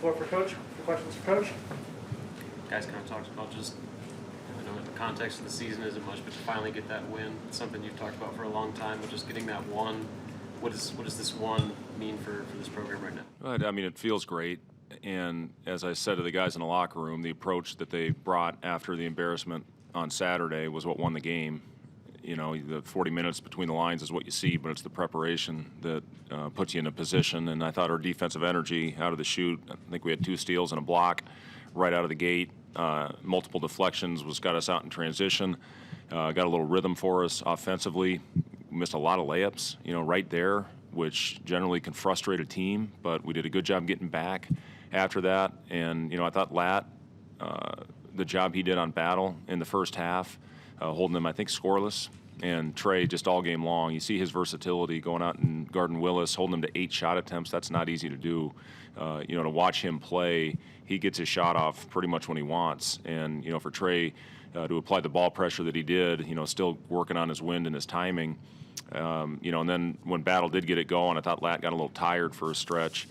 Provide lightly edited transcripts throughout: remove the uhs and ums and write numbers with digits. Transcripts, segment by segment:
floor for Coach. For questions for Coach. Guys kind of talked about just, I know in the context of the season isn't much, but to finally get that win, it's something you've talked about for a long time, but just getting that one, what does this one mean for this program right now? Right. I mean, it feels great. And as I said to the guys in the locker room, the approach that they brought after the embarrassment on Saturday was what won the game. You know, the 40 minutes between the lines is what you see, but it's the preparation that puts you in a position. And I thought our defensive energy out of the chute, I think we had 2 steals and a block right out of the gate. Multiple deflections got us out in transition, got a little rhythm for us offensively. Missed a lot of layups, you know, right there, which generally can frustrate a team, but we did a good job getting back after that. And, you know, I thought Lat, the job he did on Battle in the first half, holding them, I think, scoreless, and Trey just all game long. You see his versatility going out and guarding Willis, holding him to 8 shot attempts. That's not easy to do. You know, to watch him play, he gets his shot off pretty much when he wants. And, you know, for Trey to apply the ball pressure that he did, you know, still working on his wind and his timing. You know, and then when Battle did get it going, I thought Lat got a little tired for a stretch.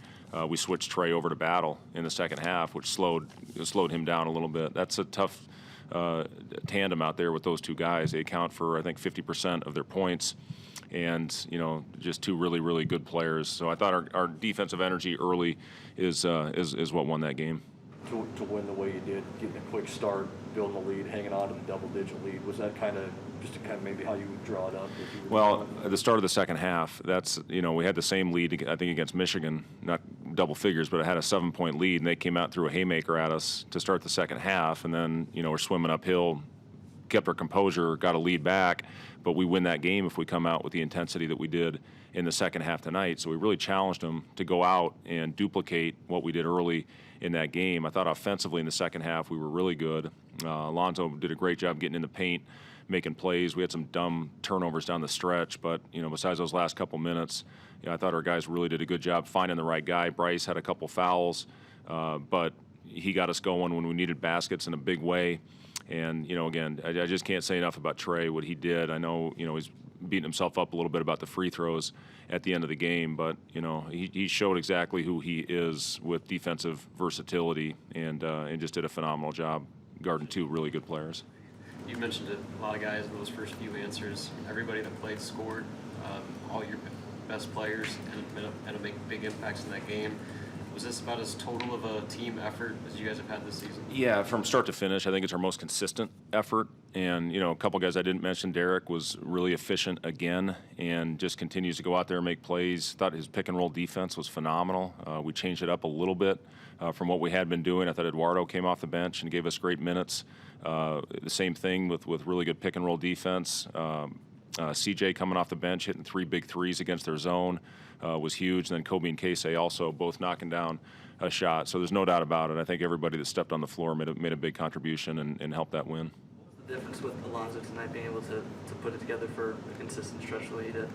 We switched Trey over to Battle in the second half, which slowed him down a little bit. That's a tough tandem out there with those 2 guys. They account for, I think, 50% of their points, and, you know, just 2 really, really good players. So I thought our defensive energy early is what won that game. To win the way you did, getting a quick start, building a lead, hanging on to the double-digit lead, was that kind of maybe how you would draw it up? Well, at the start of the second half, that's, you know, we had the same lead, I think, against Michigan, not double figures, but it had a 7-point lead, and they came out, threw a haymaker at us to start the second half, and then, you know, we're swimming uphill, kept our composure, got a lead back, but we win that game if we come out with the intensity that we did in the second half tonight. So we really challenged them to go out and duplicate what we did early in that game. I thought offensively in the second half we were really good. Alonzo did a great job getting in the paint, making plays. We had some dumb turnovers down the stretch, but, you know, besides those last couple minutes, you know, I thought our guys really did a good job finding the right guy. Bryce had a couple fouls, but he got us going when we needed baskets in a big way. And, you know, again, I just can't say enough about Trey, what he did. I know, you know, he's beating himself up a little bit about the free throws at the end of the game, but, you know, he showed exactly who he is with defensive versatility, and just did a phenomenal job guarding 2 really good players. You mentioned it, a lot of guys in those first few answers. Everybody that played scored. All your best players had to make big impacts in that game. Was this about as total of a team effort as you guys have had this season? Yeah, from start to finish, I think it's our most consistent effort. And, you know, a couple guys I didn't mention, Derek was really efficient again and just continues to go out there and make plays. Thought his pick-and-roll defense was phenomenal. We changed it up a little bit from what we had been doing. I thought Eduardo came off the bench and gave us great minutes. The same thing with really good pick-and-roll defense. CJ coming off the bench, hitting 3 big threes against their zone was huge. And then Kobe and Casey also both knocking down a shot. So there's no doubt about it. I think everybody that stepped on the floor made a big contribution and helped that win. What was the difference with Alonzo tonight being able to put it together for a consistent stretch the way he did?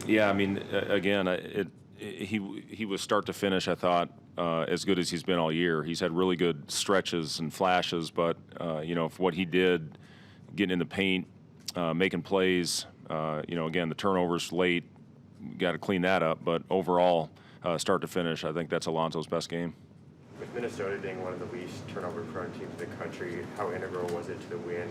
Yeah, I mean, again, he was start to finish, I thought, as good as he's been all year. He's had really good stretches and flashes, but, you know, for what he did, getting in the paint, making plays, you know, again, the turnovers late, got to clean that up. But overall, start to finish, I think that's Alonzo's best game. With Minnesota being one of the least turnover-prone teams in the country, how integral was it to the win?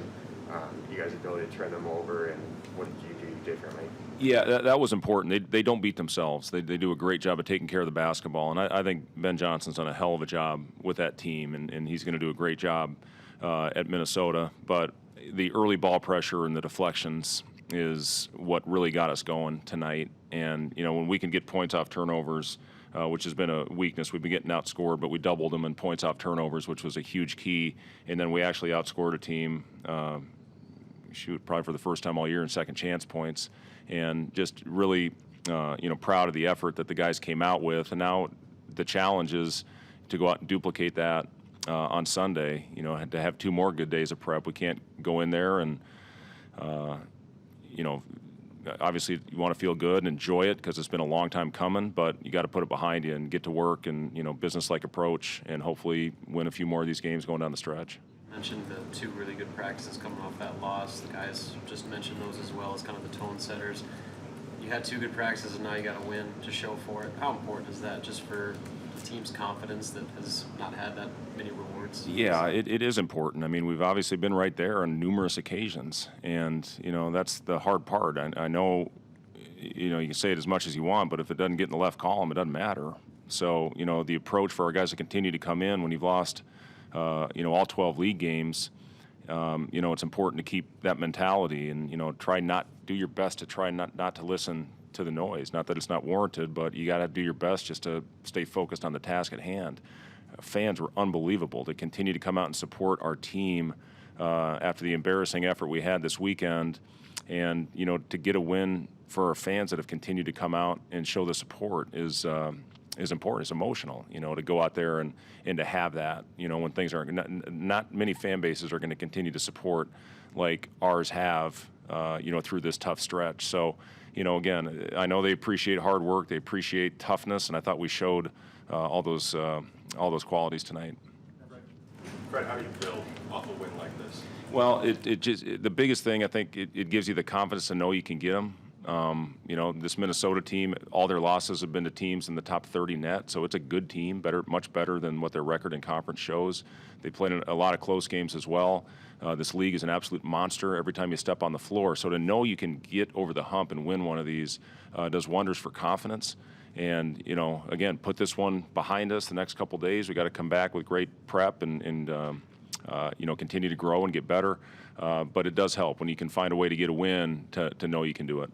You guys' ability to turn them over, and what did you do differently? Yeah, that was important. They don't beat themselves. They do a great job of taking care of the basketball, and I think Ben Johnson's done a hell of a job with that team, and he's going to do a great job at Minnesota. But the early ball pressure and the deflections is what really got us going tonight. And, you know, when we can get points off turnovers, which has been a weakness, we've been getting outscored, but we doubled them in points off turnovers, which was a huge key. And then we actually outscored a team, probably for the first time all year in second chance points. And just really, you know, proud of the effort that the guys came out with. And now the challenge is to go out and duplicate that on Sunday. You know, to have 2 more good days of prep. We can't go in there and, you know, obviously you want to feel good and enjoy it because it's been a long time coming, but you got to put it behind you and get to work and, you know, business-like approach and hopefully win a few more of these games going down the stretch. You mentioned the 2 really good practices coming off that loss. The guys just mentioned those as well as kind of the tone setters. You had 2 good practices and now you got to win to show for it. How important is that just for the team's confidence that has not had that many rewards? Yeah, it is important. I mean, we've obviously been right there on numerous occasions, and that's the hard part. I know, you can say it as much as you want, but if it doesn't get in the left column, it doesn't matter. So, the approach for our guys to continue to come in when you've lost, all 12 league games, it's important to keep that mentality and, do your best to try not to listen to the noise. Not that it's not warranted, but you got to do your best just to stay focused on the task at hand. Fans were unbelievable. They continue to come out and support our team after the embarrassing effort we had this weekend. And, to get a win for our fans that have continued to come out and show the support is important. It's emotional, to go out there and to have that, when things aren't, not many fan bases are going to continue to support like ours have, through this tough stretch. So, again, I know they appreciate hard work, they appreciate toughness, and I thought we showed all those qualities tonight. Fred, how do you feel off a win like this? Well, the biggest thing, I think, it gives you the confidence to know you can get them. This Minnesota team, all their losses have been to teams in the top 30 net, so it's a good team, much better than what their record in conference shows. They played a lot of close games as well. This league is an absolute monster every time you step on the floor, so to know you can get over the hump and win one of these does wonders for confidence. And, again, put this one behind us the next couple days. We got to come back with great prep and continue to grow and get better. But it does help when you can find a way to get a win to know you can do it.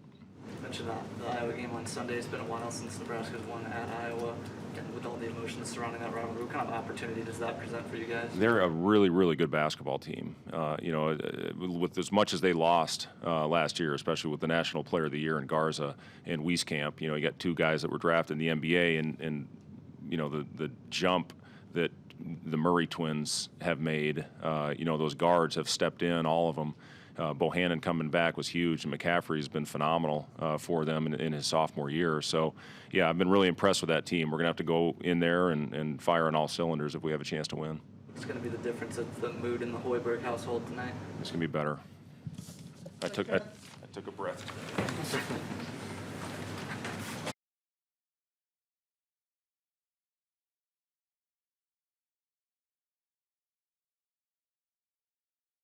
You mentioned the Iowa game on Sunday. It's been a while since Nebraska's won at Iowa. And with all the emotions surrounding that rivalry, what kind of opportunity does that present for you guys? They're a really, really good basketball team. With as much as they lost last year, especially with the National Player of the Year in Garza and Wieskamp, you got two guys that were drafted in the NBA, and the jump that the Murray twins have made, those guards have stepped in, all of them. Bohannon coming back was huge, and McCaffrey's been phenomenal for them in his sophomore year. So, yeah, I've been really impressed with that team. We're going to have to go in there and fire on all cylinders if we have a chance to win. What's going to be the difference of the mood in the Hoiberg household tonight? It's going to be better. I took a breath.